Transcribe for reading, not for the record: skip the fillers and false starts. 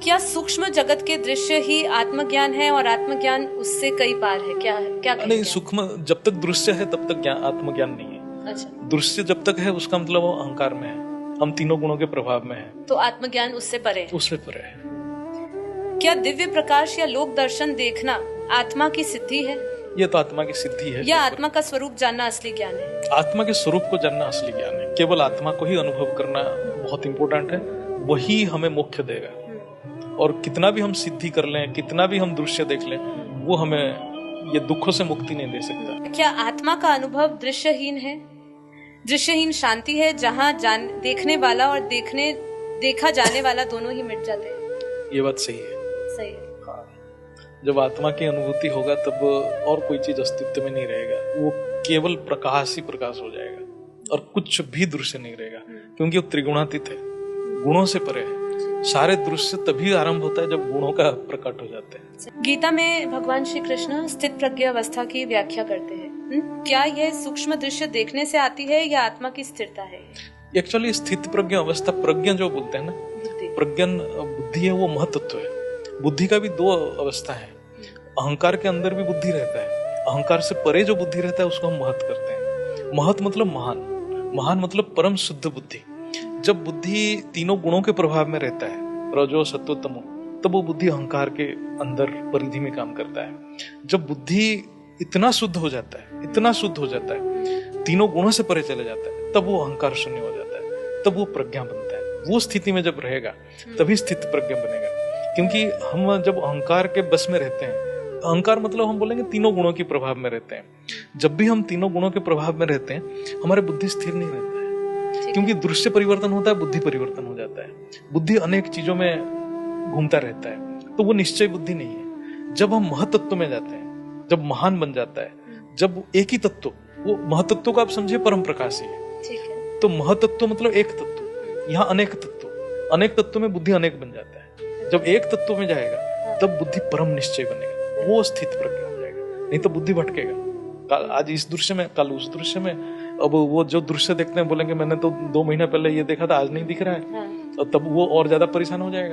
क्या सूक्ष्म जगत के दृश्य ही आत्मज्ञान है और आत्मज्ञान उससे कई पार है? क्या नहीं, सूक्ष्म जब तक दृश्य है तब तक आत्मज्ञान नहीं है। अच्छा, दृश्य जब तक है उसका मतलब वो अहंकार में है, हम तीनों गुणों के प्रभाव में है, तो आत्मज्ञान उससे परे है। उससे परे है। क्या दिव्य प्रकाश या लोक दर्शन देखना आत्मा की सिद्धि है? ये तो आत्मा की सिद्धि है। या आत्मा का स्वरूप जानना असली ज्ञान है? आत्मा के स्वरूप को जानना असली ज्ञान है। केवल आत्मा को ही अनुभव करना बहुत इंपॉर्टेंट है, वही हमें मोक्ष देगा। और कितना भी हम सिद्धि कर लें, कितना भी हम दृश्य देख लें, वो हमें ये दुखों से मुक्ति नहीं दे सकता। क्या आत्मा का अनुभव दृश्यहीन है? दृश्यहीन शांति है जहाँ देखने वाला और देखा जाने वाला दोनों ही मिट जाते हैं। ये बात सही है। सही है। हाँ, जब आत्मा की अनुभूति होगा तब और कोई चीज अस्तित्व में नहीं रहेगा, वो केवल प्रकाश ही प्रकाश हो जाएगा और कुछ भी दृश्य नहीं रहेगा, क्योंकि वो त्रिगुणातीत है, गुणों से परे है। सारे दृश्य तभी आरंभ होता है जब गुणों का प्रकट हो जाते हैं। गीता में भगवान श्री कृष्ण स्थित प्रज्ञ अवस्था की व्याख्या करते हैं। क्या यह सूक्ष्म दृश्य देखने से आती है या आत्मा की स्थिरता है? एक्चुअली स्थित प्रज्ञ अवस्था, प्रज्ञ जो बोलते हैं ना, प्रज्ञन बुद्धि है, वो महतत्व है। बुद्धि का भी दो अवस्था है। अहंकार के अंदर भी बुद्धि रहता है, अहंकार से परे जो बुद्धि रहता है उसको हम महत करते हैं। महत मतलब महान, महान मतलब परम शुद्ध बुद्धि। जब बुद्धि तीनों गुणों के प्रभाव में रहता है, रजो सत्व तमो, तब वो बुद्धि अहंकार के अंदर परिधि में काम करता है। जब बुद्धि इतना शुद्ध हो जाता है, इतना शुद्ध हो जाता है, तीनों गुणों से परे चले जाता है, तब वो अहंकार शून्य हो जाता है, तब वो प्रज्ञा बनता है। वो स्थिति में जब रहेगा तभी स्थित प्रज्ञा बनेगा। क्योंकि हम जब अहंकार के बस में रहते हैं, अहंकार मतलब हम बोलेंगे तीनों गुणों के प्रभाव में रहते हैं, जब भी हम तीनों गुणों के प्रभाव में रहते हैं हमारे बुद्धि स्थिर नहीं रहता है, क्योंकि दृश्य परिवर्तन होता है, बुद्धि परिवर्तन हो जाता है। बुद्धि अनेक चीजों में घूमता रहता है, तो वो निश्चय बुद्धि नहीं है। जब हम महतत्व में जाते हैं, जब महान बन जाता है, जब एक ही तत्व, वो महतत्व को आप समझिए परम प्रकाश ही है। तो महतत्व मतलब एक तत्व, यहाँ अनेक तत्व, अनेक तत्व में बुद्धि अनेक बन जाता है। जब एक तत्व में जाएगा तब बुद्धि परम निश्चय बनेगा, वो स्थित प्रज्ञा हो जाएगा। नहीं तो बुद्धि भटकेगा, आज इस दृश्य में, कल उस दृश्य में। अब वो जो दृश्य देखते हैं बोलेंगे मैंने तो 2 महीने पहले ये देखा था, आज नहीं दिख रहा है, और तब वो और ज्यादा परेशान हो जाएगा।